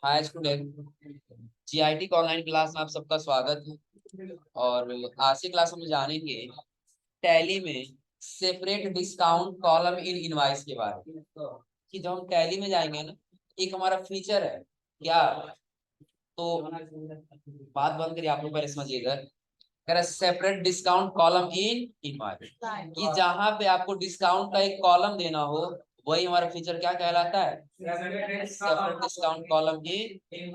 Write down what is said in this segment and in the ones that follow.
Hi student. GIT का online class में आप सबका स्वागत है। और आज की क्लास में जानेंगे टैली में separate discount column in invoice के बारे में। कि जब हम टैली में जाएंगे ना, एक हमारा फीचर है क्या। तो बात बंद करिए, आप लोग पहले समझिए इधर। कह रहा separate discount column in invoice, कि जहां पे आपको डिस्काउंट का एक कॉलम देना हो, वही हमारा फीचर क्या कहलाता है, सेपरेट डिस्काउंट कॉलम इन।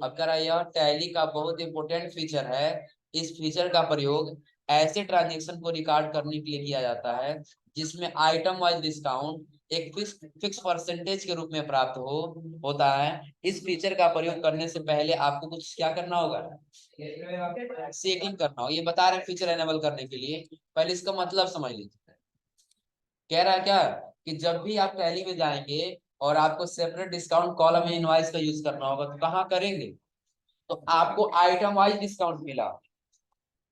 अब कह रहा यह टैली का बहुत इंपॉर्टेंट फीचर है। इस फीचर का प्रयोग ऐसे ट्रांजेक्शन को रिकॉर्ड करने के लिए किया जाता है जिसमें आइटम वाइज डिस्काउंट एक फिक्स परसेंटेज के रूप में प्राप्त होता है। इस फीचर का प्रयोग करने से पहले आपको कुछ क्या करना होगा, सेटिंग करना होगा। ये बता रहे हैं फीचर एनेबल करने के लिए, पहले इसका मतलब समझ लीजिए। कह रहा है क्या कि जब भी आप टैली में जाएंगे और आपको सेपरेट डिस्काउंट कॉलम में इनवॉइस का यूज करना होगा, तो कहाँ करेंगे, तो आपको आइटम वाइज डिस्काउंट मिला।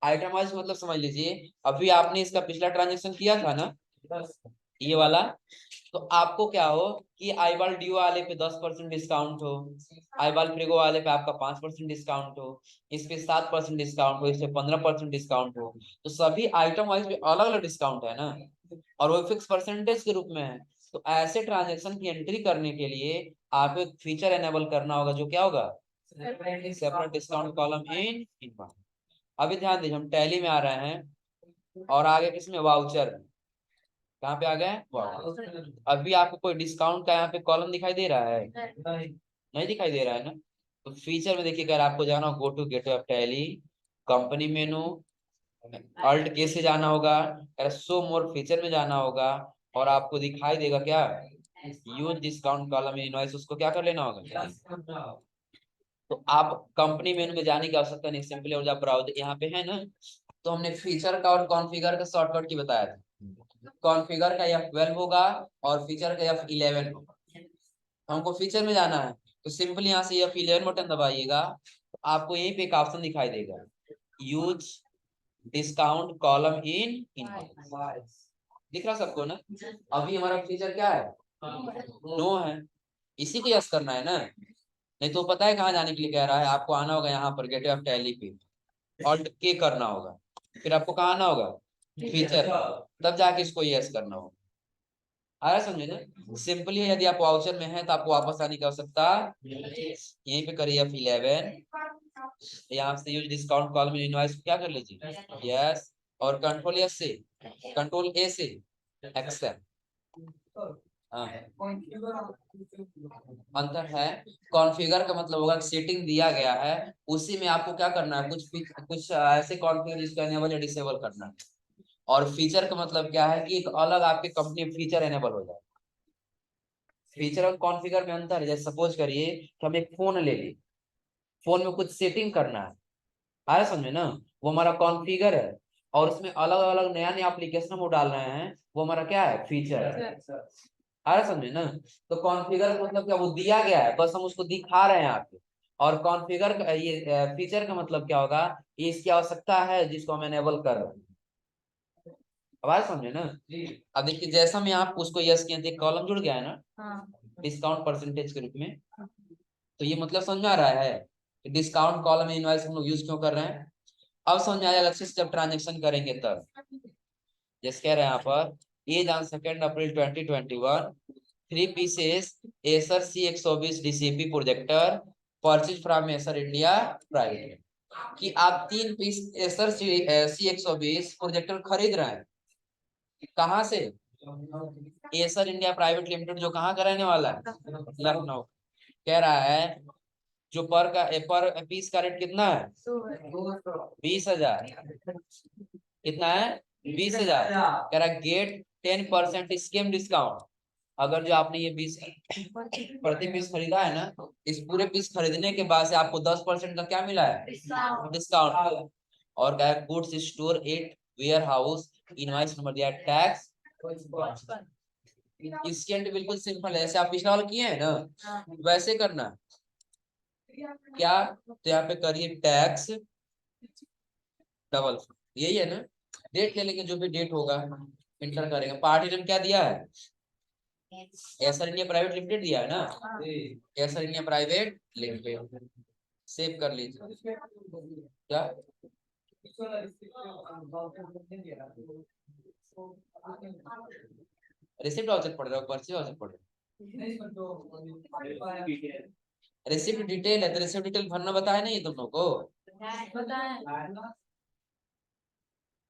आइटम वाइज मतलब समझ लीजिए, अभी आपने इसका पिछला ट्रांजेक्शन किया था ना, ये वाला। तो आपको क्या हो कि आईबाल ड्यू वाले पे 10% डिस्काउंट हो, आईबाल फ्रिगो वाले पे आपका 5% डिस्काउंट हो, इस पे 7% डिस्काउंट हो, इस पे 15% डिस्काउंट हो। तो सभी आइटम वाइज पे अलग अलग डिस्काउंट है ना, और वो फिक्स परसेंटेज के रूप में है। तो ऐसे ट्रांजेक्शन की एंट्री करने के लिए आपको एक फीचर एनेबल करना होगा, जो क्या होगा, separate discount column in invoice. अभी ध्यान दीजिए, हम टैली में आ रहे हैं और आगे किसमें, वाउचर में। कहाँ पे आ गए, वाउचर। अभी आपको कोई डिस्काउंट का यहाँ पे कॉलम दिखाई दे रहा है, नहीं दिखाई दे रहा है ना। तो फीचर में देखिए, अगर आपको जाना हो go to gateway of Tally, company menu, alt K से जाना होगा, शो मोर फीचर में जाना होगा, और आपको दिखाई देगा क्या, यूज डिस्काउंट कॉलम इनवॉइस, उसको क्या कर लेना होगा। तो आप कंपनी मेनू में जाने की आवश्यकता नहीं, सिंपली और जब ब्राउजर यहाँ पे है ना। तो हमने फीचर का और कॉन्फ़िगर का शॉर्टकट की बताया था। कॉन्फ़िगर का F12 होगा और फीचर का F11 होगा। हमको फीचर में जाना है, तो सिंपली यहाँ से F11 बटन दबाइएगा, तो आपको यहीं पे एक ऑप्शन दिखाई देगा, use discount column in invoice. दिख रहा सबको ना। अभी हमारा फीचर क्या है, नो है, इसी को यस करना है ना। नहीं तो पता है कहाँ जाने के लिए कह रहा है, आपको आना होगा यहाँ पर गेटवे ऑफ टैली पे, ऑल्ट के करना होगा, फिर आपको कहाँ आना होगा, फीचर, तब जाके इसको यस करना होगा। आ रहा समझे ना। सिंपली यदि आप वाउचर में हैं तो आपको वापस आने की आवश्यकता, यहीं पे करिए F11, यहाँ से यूज डिस्काउंट कॉलम इनवॉइस क्या कर लीजिए, यस, और कंट्रोल एस से, कंट्रोल ए से एक्सेप्ट। हाँ, अंतर है। कॉन्फ़िगर का मतलब होगा सेटिंग दिया गया है, उसी में आपको क्या करना है, कुछ ऐसे कॉन्फ़िगर जिसको एनेबल या डिसेबल करना है। और फीचर का मतलब क्या है कि एक अलग आपके कंपनी फीचर एनेबल हो जाए। फीचर और कॉन्फ़िगर में अंतर है। जैसे सपोज करिए कि हम एक फोन ले ली, फोन में कुछ सेटिंग करना है, आया समझे ना, वो हमारा कॉन्फ़िगर है। और उसमें अलग अलग नया नया एप्लीकेशन हम डाल रहे हैं, वो हमारा क्या है, फीचर है। आया समझे ना। तो कॉन्फ़िगर मतलब क्या, वो दिया गया है, बस हम उसको दिखा रहे हैं आपको। और कॉन्फ़िगर का ये फीचर का मतलब क्या होगा, ये इसकी आवश्यकता है जिसको हम एनेबल कर रहे हैं। अब आया समझे ना। अब देखिए, जैसा मैं आप उसको यस किया, एक कॉलम जुड़ गया है ना, डिस्काउंट परसेंटेज के रूप में। तो ये मतलब समझ में आ रहा है कि डिस्काउंट कॉलम इनवॉइस हम लोग यूज क्यों कर रहे हैं। अब समझ में आया अच्छे से, जब ट्रांजेक्शन करेंगे तब। जैसे कह रहे हैं यहाँ पर, as on 2 April 2021, 3 pieces Acer C120 DCP projector purchase from Acer India private, कि आप 3 पीस एसर C120 प्रोजेक्टर खरीद रहे हैं। कहाँ से, एसर इंडिया प्राइवेट लिमिटेड, जो कहाँ का रहने वाला है, लखनऊ। कह रहा है जो पर पीस का रेट कितना है, 20,000। कितना है, 20,000। कह रहा है गेट 10% स्कीम डिस्काउंट। अगर जो आपने ये 20 प्रति पीस खरीदा है ना, इस पूरे पीस खरीदने के बाद से आपको 10% का क्या मिला है, डिस्काउंट। और क्या है, goods store 8 warehouse, invoice number दिया, टैक्स। इसके अंदर बिल्कुल सिंपल है, जैसे आप पिछला वाला किए हैं ना, वैसे करना। क्या, तो यहाँ पे करिए टैक्स डबल, यही है ना। डेट ले लेंगे, जो भी डेट होगा इंटर करेंगे। पार्टी नेम क्या दिया है, एसआर इंडिया प्राइवेट लिमिटेड दिया है ना, SR India private limited, save कर लीजिए। क्या रिसिप्ट वाउचर पढ़ रहे हो, पर्ची वाउचर पढ़ रहे हो? रिसिप्ट डिटेल है तो रिसिप्ट डिटेल भरना बताया नहीं तुम लोग को?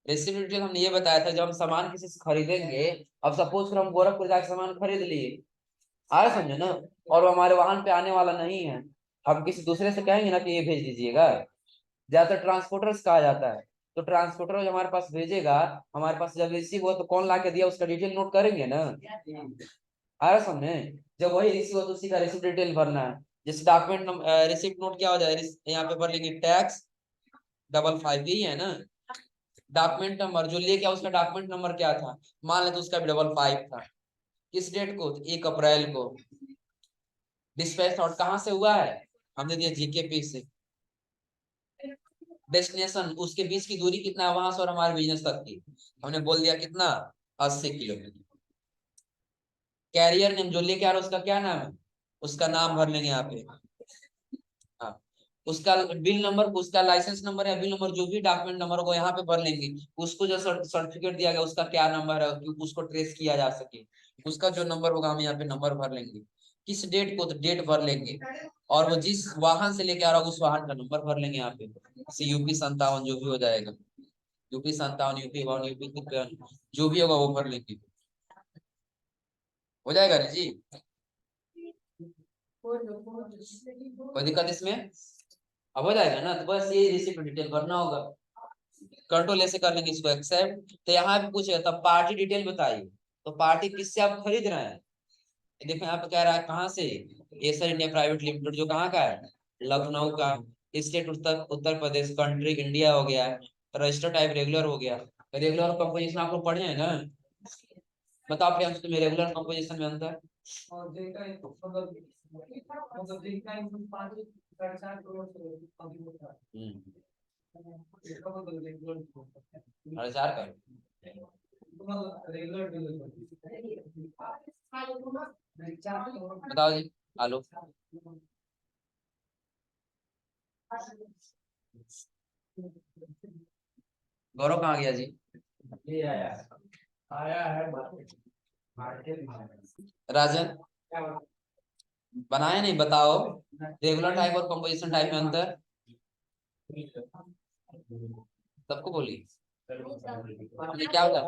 रिसिप्ट डिटेल हमने ये बताया था, जब हम सामान किसी से खरीदेंगे, अब सपोज कर हम गोरखपुर जाकर सामान खरीद लिए, आया समझे ना, और वो हमारे वाहन पे आने वाला नहीं है, हम किसी दूसरे से कहेंगे ना कि ये भेज दीजिएगा, ज्यादातर ट्रांसपोर्टर्स कहा जाता है, तो ट्रांसपोर्टर जो हमारे पास भेजेगा, हमारे पास जब रिसीव हो तो कौन ला के दिया उसका डिटेल नोट करेंगे ना, आया समझे? जब वही रिसीव हो तो उसी का रिसिप्ट डिटेल भरना है। जैसे डॉक्यूमेंट रिसिप्ट नोट क्या हो जाए, यहाँ पे भर लेंगे टैक्स 55 यही है ना, डॉक्यूमेंट नंबर जो लेके उसका डॉक्यूमेंट नंबर क्या था, मान ले तो उसका भी 55 था, किस डेट को, 1 अप्रैल को। डिस्पैच आउट कहाँ से हुआ है, हमने दिया जीकेपी से। डेस्टिनेशन उसके बीच की दूरी कितना है वहां से और हमारे बिजनेस तक की, हमने बोल दिया कितना, 80 किलोमीटर। कैरियर नेम जो लेके आ रहा है उसका क्या नाम है, उसका नाम भर लेंगे यहाँ पे। हाँ, उसका बिल नंबर, उसका लाइसेंस नंबर या बिल नंबर जो भी डॉक्यूमेंट नंबर होगा यहाँ पे भर लेंगे। उसको जो सर्टिफिकेट दिया गया उसका क्या नंबर है कि उसको ट्रेस किया जा सके, उसका जो नंबर होगा हम यहाँ पे नंबर भर लेंगे। किस डेट को, तो डेट भर लेंगे, और वो जिस वाहन से लेके आ रहा होगा उस वाहन का नंबर भर लेंगे यहाँ पे, जैसे यूपी 57 जो भी हो जाएगा, यूपी 57, यूपी 1, यूपी 2, जो भी होगा वो भर लेंगे। हो जाएगा ना जी, कोई दिक्कत इसमें? अब हो जाएगा ना, तो बस ये रिसिप्ट डिटेल भरना होगा, कंट्रोल ऐसे कर लेंगे इसको एक्सेप्ट। तो यहाँ पे पूछेगा तब पार्टी डिटेल बताइए, तो पार्टी किससे आप खरीद रहे हैं, देखो यहाँ पे कह रहा है कहाँ से, एसर इंडिया प्राइवेट लिमिटेड, जो कहाँ का है, लखनऊ का, state Uttar Uttar Pradesh, country India हो गया, रजिस्टर टाइप रेगुलर हो गया। रेगुलर कंपोजिशन आप लोग पढ़े हैं ना, बताओ प्रियांशु तुम्हें रेगुलर कंपोजिशन में अंतर? साढ़े चार का बताओ जी, आलो गौरव कहाँ गया जी? आया है राजन, बनाए नहीं, बताओ रेगुलर टाइप और कंपोजिशन टाइप में अंतर, सबको बोली ये क्या होता है?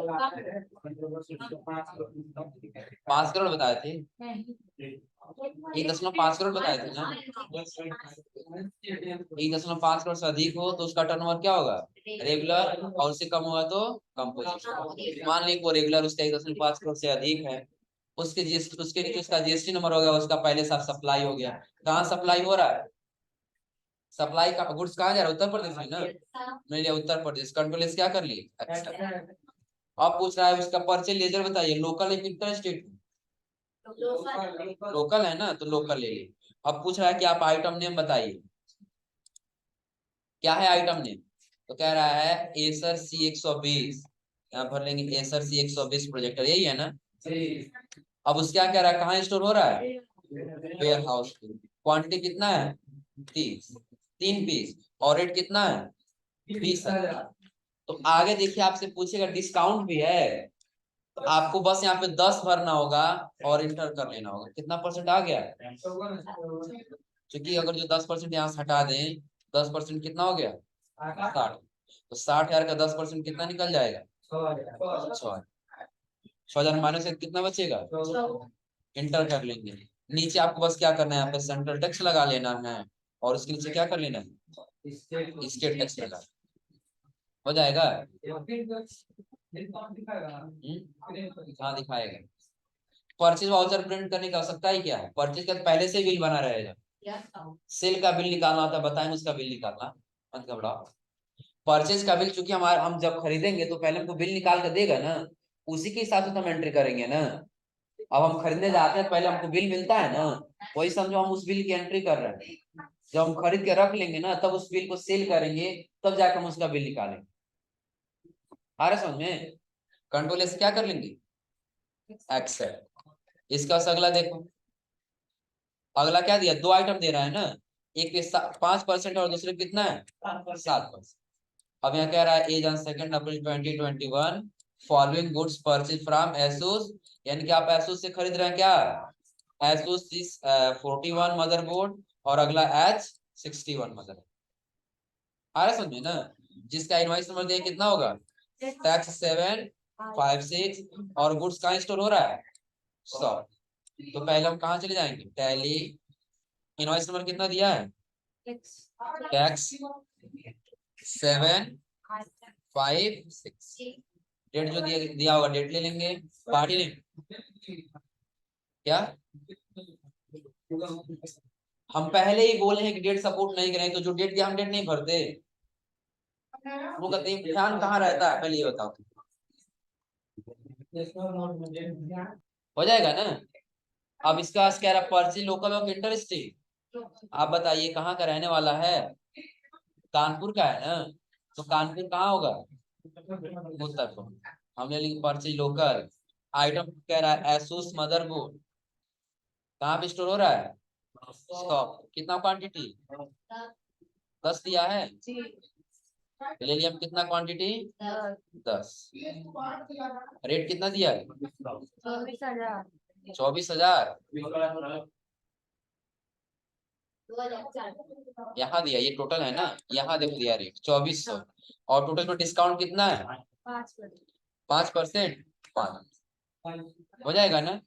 5 करोड़ बताए थे, 1.5 करोड़ बताए थे ना, 1.5 करोड़ से अधिक हो तो उसका टर्नओवर क्या होगा, रेगुलर, और उससे कम हुआ तो कंपोजिशन। मान ली वो रेगुलर उसका 1.5 करोड़ से अधिक है, उसके जीएसटी, उसके नीचे उसका जीएसटी नंबर होगा, उसका पहले साथ सप्लाई हो गया, कहाँ सप्लाई हो रहा है, सप्लाई का गुड्स कहाँ जा रहा है, उत्तर प्रदेश में ना, नहीं उत्तर प्रदेश, कंट्रोल क्या कर लिए। अच्छा, अब पूछ रहा है उसका परचेज लेजर बताइए, लोकल है कि इंटर स्टेट, लोकल है ना, तो लोकल ले ली। अब पूछ रहा है कि आप आइटम नेम बताइए, क्या है आइटम नेम, तो कह रहा है एसर C120, यहाँ भर लेंगे एसर C120 प्रोजेक्टर, यही है ना। अब उस क्या कह रहा है, कहाँ स्टोर हो रहा है, वेयर हाउस। क्वांटिटी कितना है, 30, 3 पीस, और रेट कितना है, 20,000। तो आगे देखिए आपसे पूछेगा डिस्काउंट भी है, तो आपको बस यहाँ पे 10 भरना होगा और इंटर कर लेना होगा, कितना परसेंट आ गया, क्योंकि अगर जो 10% यहाँ से हटा दें, 10% कितना हो गया, 60, तो 60,000 का 10% कितना निकल जाएगा, 6,000, 6,000 माइनस से कितना बचेगा, इंटर कर लेंगे। नीचे आपको बस क्या करना है, यहाँ पे सेंट्रल टैक्स लगा लेना है, और उसके नीचे क्या कर लेना है, स्टेट टैक्स लगा, हो जाएगा। हाँ दिखाएगा। परचेज वाउचर प्रिंट करने की आवश्यकता ही क्या है, परचेज का पहले से बिल बना रहेगा, सेल का बिल निकालना होता है, बताएंगे उसका बिल निकालना, मत घबराओ। परचेज का बिल चूंकि हमारे, हम जब खरीदेंगे तो पहले हमको बिल निकाल कर देगा ना, उसी के हिसाब से तो हम एंट्री करेंगे ना। अब हम खरीदने जाते हैं पहले हमको बिल मिलता है ना, वही समझो हम उस बिल की एंट्री कर रहे हैं, जब हम खरीद के रख लेंगे ना तब उस बिल को सेल करेंगे, तब जाकर हम उसका बिल निकालेंगे। आ रहा समझ में, कंट्रोल से क्या कर लेंगे, एक्सेप्ट। इसका अगला देखो, अगला क्या दिया, दो आइटम दे रहा है ना, एक पे 5% और दूसरे पे कितना है 7%। अब यहाँ कह रहा है as on 2 April 2021 following goods purchase from Asus, यानी कि आप एसूस से खरीद रहे हैं क्या, एसूस 41 मदरबोर्ड और अगला H61 मदरबोर्ड। आ रहा समझे ना, जिसका इनवॉइस नंबर दें कितना होगा टैक्स 756 और गुड्स कहाँ स्टोर हो रहा है 100। तो पहले हम कहाँ चले जाएंगे, टैली, इनवॉइस नंबर कितना दिया है टैक्स 756, डेट जो दिया होगा डेट ले लेंगे, पार्टी नेम क्या, हम पहले ही बोले हैं कि डेट सपोर्ट नहीं करें, तो जो डेट दिया हम डेट नहीं भरते, वो कहते हैं ध्यान कहाँ रहता है, पहले ये बताओ। हो जाएगा ना। अब इसका कह रहा पर्ची लोकल ऑफ इंटरेस्ट, आप बताइए कहाँ का रहने वाला है, कानपुर का है ना, तो कानपुर कहाँ होगा उत्तर को, हमने लिखी पर्ची लोकल। आइटम कह रहा है एसूस मदरबोर्ड, कहाँ पे स्टोर हो रहा है स्टॉक, कितना क्वांटिटी 10 दिया है, ले लिया हम कितना क्वांटिटी 10, रेट कितना दिया है 24,000, यहाँ दिया, ये टोटल है ना, यहाँ देखो दिया रेट 2400 और टोटल में डिस्काउंट कितना है 5%, 5 हो जाएगा ना।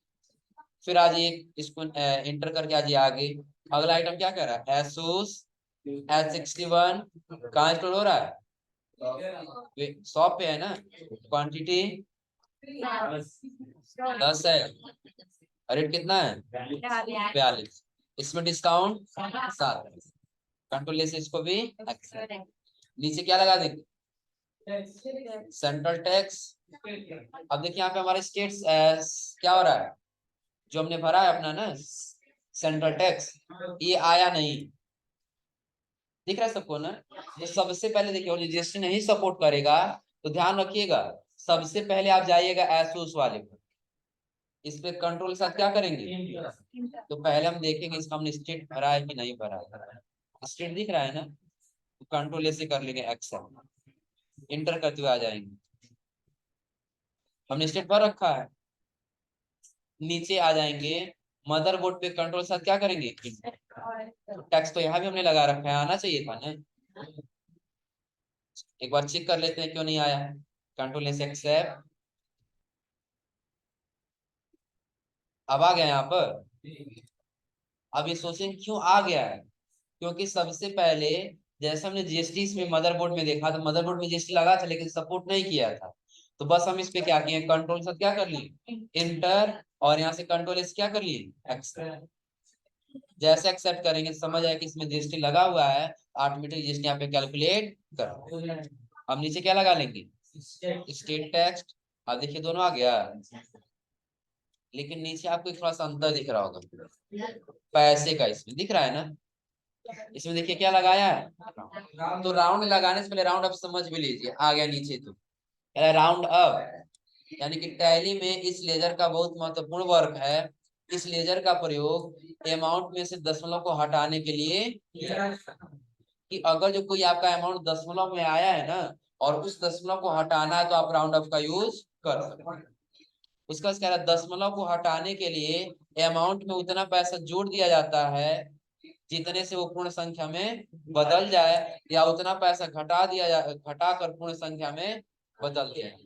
फिर आज एक इसको इंटर करके आज आगे अगला आइटम क्या कह रहा है एसूस H61 कहाँ स्टोर हो रहा है शॉप पे है ना, क्वांटिटी 10 है, रेट कितना है 42, इसमें डिस्काउंट 7, कंट्रोल से इसको भी नीचे क्या लगा देंगे सेंट्रल टैक्स। अब देखिए यहाँ पे हमारे स्टेट्स क्या हो रहा है, जो हमने भरा है अपना ना सेंट्रल टैक्स, ये आया नहीं, दिख रहा है सबको ना। तो सबसे पहले देखिए जीएसटी नहीं सपोर्ट करेगा तो ध्यान रखिएगा, सबसे पहले आप जाइएगा एसूस वाले पर, इस पे कंट्रोल साथ क्या करेंगे, तो पहले हम देखेंगे इसका हमने स्टेट भरा है कि नहीं भरा है, स्टेट दिख रहा है ना, तो कंट्रोल ऐसे कर लेंगे एक्सेल, इंटर करते हुए आ जाएंगे, हमने स्टेट भर रखा है, नीचे आ जाएंगे मदरबोर्ड पे कंट्रोल साथ क्या करेंगे, टैक्स तो यहाँ भी हमने लगा रखा है, आना चाहिए था ना, एक बार चेक कर लेते हैं क्यों नहीं आया, कंट्रोल एस एक्सेप्ट, अब आ गया यहाँ पर। अब ये सोचें क्यों आ गया है, क्योंकि सबसे पहले जैसे हमने जीएसटी इसमें मदरबोर्ड में देखा, तो मदरबोर्ड में जीएसटी लगा था लेकिन सपोर्ट नहीं किया था, तो बस हम इस पे क्या किए कंट्रोल से क्या कर लिए इंटर, और यहाँ से कंट्रोल इस क्या कर लिए एक्सेप्ट, जैसे एक्सेप्ट करेंगे समझ आए कि इसमें जीएसटी लगा हुआ है, ऑटोमेटिक जीएसटी यहाँ पे कैलकुलेट कर, अब नीचे क्या लगा लेंगे स्टेट टैक्स। अब देखिए दोनों आ गया, लेकिन नीचे आपको थोड़ा सा अंतर दिख रहा होगा पैसे का, इसमें दिख रहा है ना, इसमें देखिए क्या लगाया है, तो राउंड लगाने से पहले राउंड अप समझ भी लीजिए, आ गया नीचे तो राउंड अप, यानी कि टैली में इस लेजर का बहुत महत्वपूर्ण वर्क है, इस लेजर का प्रयोग अमाउंट में से दशमलव को हटाने के लिए, कि अगर जो कोई आपका अमाउंट दशमलव में आया है ना और उस दशमलव को हटाना है तो आप राउंड अप का यूज कर सकते हैं। उसका कह रहा है दशमलव को हटाने के लिए अमाउंट में उतना पैसा जोड़ दिया जाता है जितने से वो पूर्ण संख्या में बदल जाए, या उतना पैसा घटा कर पूर्ण संख्या में बदल जाए।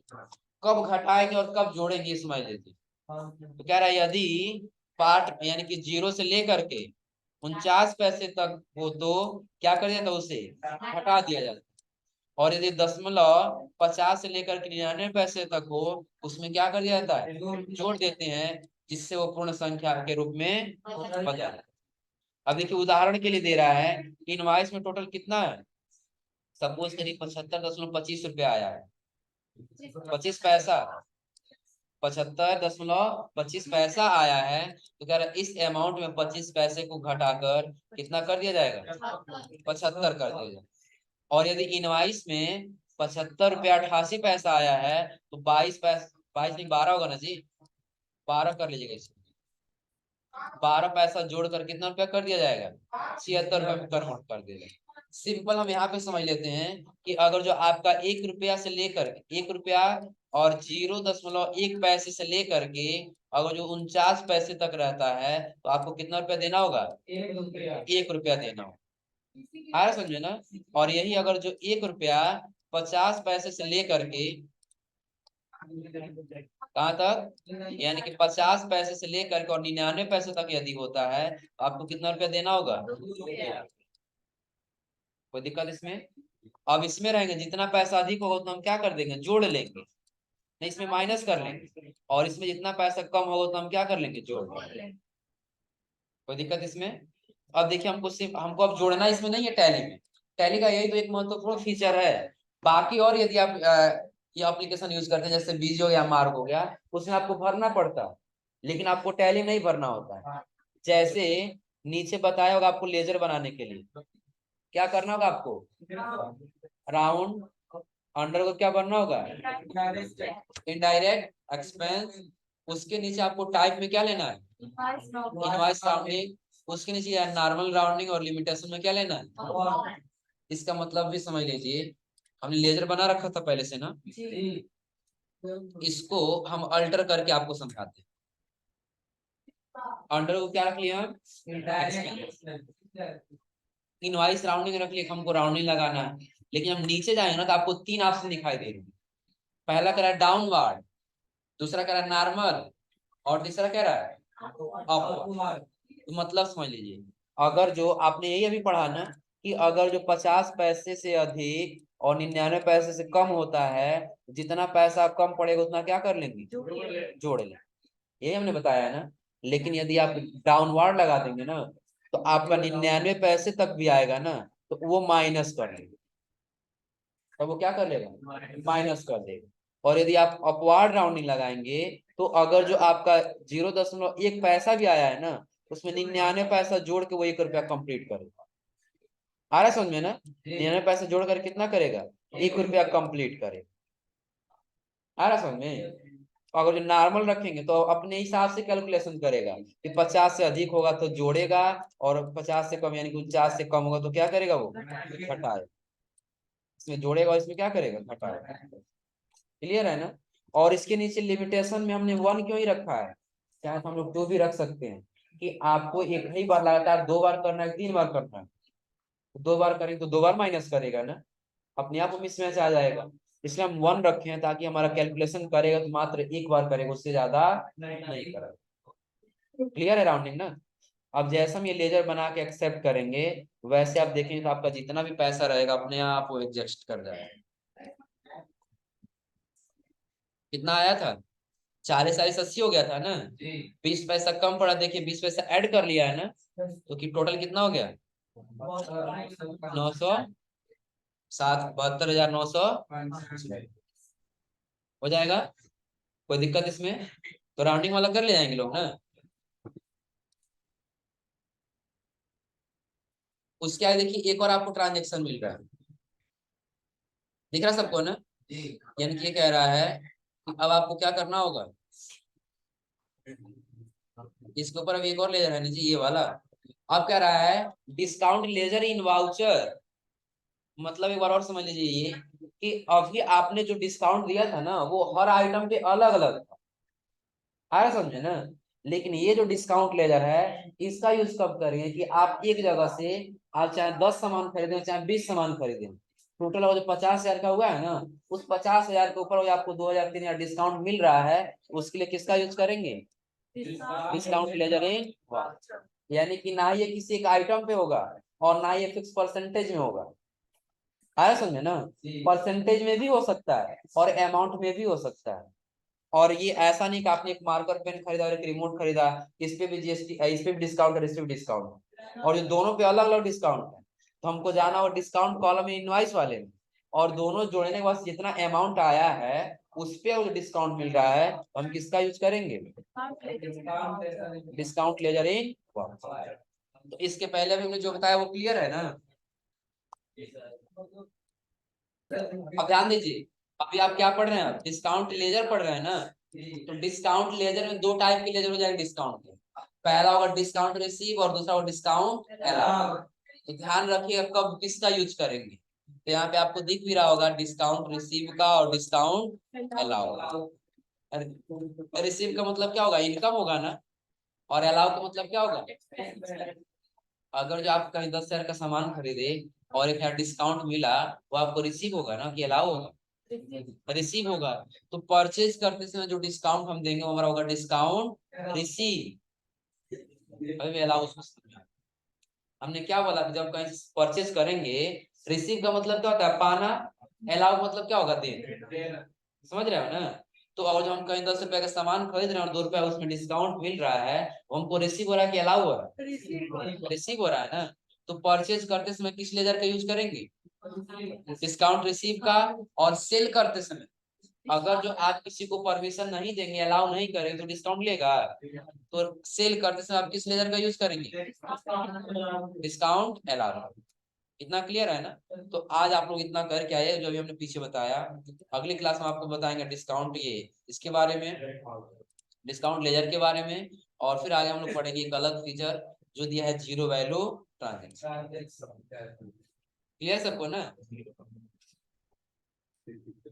कब घटाएंगे और कब जोड़ेंगे ये समझ लेते, तो कह रहा है यदि पार्ट यानी कि 0 से लेकर के 49 पैसे तक हो तो क्या कर दिया था उसे हटा दिया जाता, और यदि दशमलव 50 से लेकर के 99 पैसे तक हो उसमें क्या कर दिया जाता है जोड़ देते हैं, जिससे वो पूर्ण संख्या के रूप में बदल जाए। अब देखिए उदाहरण के लिए दे रहा है इनवॉइस में टोटल कितना है, सपोज करिए 75.25 रुपया आया है, 25 पैसा 75.25 आया है, तो कह रहा है इस अमाउंट में 25 पैसे को घटाकर कितना कर दिया जाएगा 75 कर दिया जाएगा, और यदि इनवाइस में 75 रुपया 88 पैसा आया है तो 22 पैसा 22 नहीं 12 होगा ना जी, 12 कर लीजिएगा इसमें, 12 पैसा जोड़कर कितना रुपया कर दिया जाएगा, 76 रुपया में कन्वर्ट कर दिया जाएगा। सिंपल हम यहाँ पे समझ लेते हैं कि अगर जो आपका 1 रुपया से लेकर 1 रुपया और 0.1 पैसे से लेकर के अगर जो 49 पैसे तक रहता है तो आपको कितना रुपया देना होगा, 1 रुपया देना होगा। आ रहा समझे ना। और यही अगर जो 1 रुपया 50 पैसे से लेकर के कहाँ तक, यानी कि 50 पैसे से लेकर के और 99 पैसे तक यदि होता है तो आपको कितना रुपया देना होगा, कोई दिक्कत इसमें। अब इसमें रहेंगे जितना पैसा अधिक होगा उतना हम क्या कर देंगे, जोड़ लेंगे, नहीं इसमें माइनस कर लेंगे। और इसमें जितना पैसा कम होगा तो हम क्या कर लेंगे, जोड़ लेंगे। कोई दिक्कत इसमें। अब देखिए हमको सिर्फ हमको अब जोड़ना इसमें नहीं है, टैली में। टैली का यही तो एक महत्वपूर्ण फीचर है। बाकी और यदि आप ये एप्लीकेशन यूज करते हैं जैसे बीज हो गया, मार्क हो गया, उसमें आपको भरना पड़ता है, लेकिन आपको टैली नहीं भरना होता है। जैसे नीचे बताया होगा आपको लेजर बनाने के लिए क्या करना होगा, आपको राउंड अंडर को क्या करना होगा, इनडायरेक्ट एक्सपेंस। उसके नीचे आपको टाइप में क्या लेना है, इनवॉइस राउंडिंग। उसके नीचे नॉर्मल राउंडिंग और लिमिटेशन में क्या लेना है। इसका मतलब भी समझ लीजिए, हमने लेजर बना रखा था पहले से ना, इसको हम अल्टर करके आपको समझाते हैं। अंडर को क्या रख लिया, इनवॉइस राउंडिंग रख लिया, हमको राउंडिंग लगाना है। लेकिन हम नीचे जाएंगे ना तो आपको 3 ऑप्शन दिखाई दे रहे हैं। पहला कह रहा है डाउनवर्ड, दूसरा कह रहा है नॉर्मल, और तीसरा कह रहा है अपवर्ड। तो मतलब समझ लीजिए, अगर जो आपने यही अभी पढ़ा ना कि अगर जो 50 पैसे से अधिक और 99 पैसे से कम होता है, जितना पैसा कम पड़ेगा उतना क्या कर लेंगे, जोड़ लेंगे। यही हमने बताया है ना। लेकिन यदि आप डाउनवर्ड लगा देंगे ना तो आपका 99 पैसे तक भी आएगा ना तो वो माइनस कर देगा, तो वो क्या कर लेगा, माइनस कर देगा। और यदि आप अपवार्ड राउंडिंग लगाएंगे तो अगर जो आपका 0.1 पैसा भी आया है ना उसमें 99 पैसा जोड़ के वो 1 रुपया कंप्लीट करेगा। आ रहा है समझ में ना, 99 पैसा जोड़ कर कितना करेगा, 1 रुपया कंप्लीट करेगा। आ रहा समझ में। अगर जो नॉर्मल रखेंगे तो अपने हिसाब से कैलकुलेशन करेगा कि 50 से अधिक होगा तो जोड़ेगा, और 50 से कम यानी कि 49 से कम होगा तो क्या करेगा, वो घटाएगा। इसमें जोड़ेगा और इसमें क्या करेगा, घटाएगा। क्लियर है ना। और इसके नीचे लिमिटेशन में हमने 1 क्यों ही रखा है, चाहे तो हम लोग 2 भी रख सकते हैं कि आपको एक ही बार लगातार 2 बार करना है, 3 बार करना है। 2 बार करेंगे तो 2 बार माइनस करेगा ना, अपने आप मिसमैच आ जाएगा। इसलिए हम 1 रखे हैं ताकि हमारा कैलकुलेशन करेगा तो मात्र 1 बार करेगा, उससे ज्यादा नहीं करेगा। क्लियर है राउंडिंग ना। अब जैसे हम ये लेजर बना के एक्सेप्ट करेंगे वैसे आप देखेंगे तो आपका जितना भी पैसा रहेगा अपने आप वो एडजस्ट कर जाएगा। कितना आया था, 40 40 80 हो गया था ना, 20 पैसा कम पड़ा, देखिए 20 पैसा ऐड कर लिया है ना, तो कि टोटल कितना हो गया, 907 हो जाएगा। कोई दिक्कत इसमें, तो राउंडिंग वाला कर ले जाएंगे लोग ना। उसके आगे देखिए एक और आपको ट्रांजेक्शन मिल रहा है, दिख रहा है सबको ना। यानी कि ये कह रहा है कि अब आपको क्या करना होगा, इसके ऊपर अब एक और लेजर है ना जी, ये वाला। अब कह रहा है डिस्काउंट लेजर इन वाउचर। मतलब एक बार और समझ लीजिए ये कि अभी आपने जो डिस्काउंट दिया था ना वो हर आइटम पे अलग अलग था, आया समझे ना। लेकिन ये जो डिस्काउंट लेजर है इसका यूज कब करेंगे कि आप एक जगह से आप चाहे 10 सामान खरीदें चाहे 20 सामान खरीदें, टोटल जो 50,000 का हुआ है ना, उस 50,000 के ऊपर आपको 2,000 3,000 डिस्काउंट मिल रहा है, उसके लिए किसका यूज करेंगे, डिस्काउंट लेजर इन। यानी कि ना ये किसी एक आइटम पे होगा और ना ये फिक्स परसेंटेज में होगा। आया समझे ना, परसेंटेज में भी हो सकता है और अमाउंट में भी हो सकता है। और ये ऐसा नहीं कि आपने एक मार्कर पेन खरीदा और एक रिमोट खरीदा, इस पे भी जीएसटी, इस पे भी डिस्काउंट है, इस पे भी डिस्काउंट है, और ये दोनों पे अलग अलग डिस्काउंट है। तो हमको जाना हो डिस्काउंट कॉलम में इनवॉइस वाले में, और दोनों जोड़ने के बाद जितना अमाउंट आया है उस पे जो डिस्काउंट मिल रहा है तो हम किसका यूज करेंगे, डिस्काउंट लेजर इन। तो इसके पहले भी हमने जो बताया वो क्लियर है ना। अब ध्यान दीजिए, अभी आप क्या पढ़ रहे हैं, डिस्काउंट लेजर पढ़ रहे हैं ना। तो डिस्काउंट लेजर में 2 टाइप के लेजर हो जाएंगे डिस्काउंट के। पहला होगा डिस्काउंट रिसीव और दूसरा होगा डिस्काउंट अलाउ। तो ध्यान रखिएगा कब किसका यूज करेंगे। तो यहाँ पे आपको दिख भी रहा होगा डिस्काउंट रिसीव का और डिस्काउंट अलाउ। रिसीव का मतलब क्या होगा, इनकम होगा ना, और अलाउ का मतलब क्या होगा। अगर जो आप कहीं 10,000 का सामान खरीदे और 1,000 डिस्काउंट मिला, वो आपको रिसीव होगा ना कि अलाउ होगा। रिसीव होगा। तो परचेज करते समय जो डिस्काउंट हम देंगे वो हमारा होगा डिस्काउंट रिसीव। अभी अलाउ उसको समझा। हमने क्या बोला कि जब कहीं परचेज करेंगे, रिसीव का मतलब क्या होता है, पाना। अलाउ मतलब क्या होगा, देना। समझ रहे हो ना। तो अगर जो हम कहीं 10 रुपए का सामान खरीद रहे हैं और 2 रुपया उसमें डिस्काउंट मिल रहा है, वो हमको रिसीव हो रहा है कि अलाउ हो रहा है, रिसीव हो रहा है ना। तो परचेज करते समय किस लेजर का यूज करेंगे, डिस्काउंट रिसीव का। और सेल करते समय अगर जो आप किसी को परमिशन नहीं देंगे, अलाउ नहीं करेंगे, तो डिस्काउंट लेगा। तो सेल करते समय आप किस लेजर का यूज करेंगे, डिस्काउंट अलाउ। इतना क्लियर है ना। तो आज आप लोग इतना करके आए जो अभी हमने पीछे बताया। अगली क्लास में आपको बताएंगे डिस्काउंट ये इसके बारे में, डिस्काउंट लेजर के बारे में। और फिर आगे हम लोग पढ़ेंगे एक अलग फीचर जो दिया है, जीरो वैल्यू ट्रांजेक्शन। क्लियर सबको ना।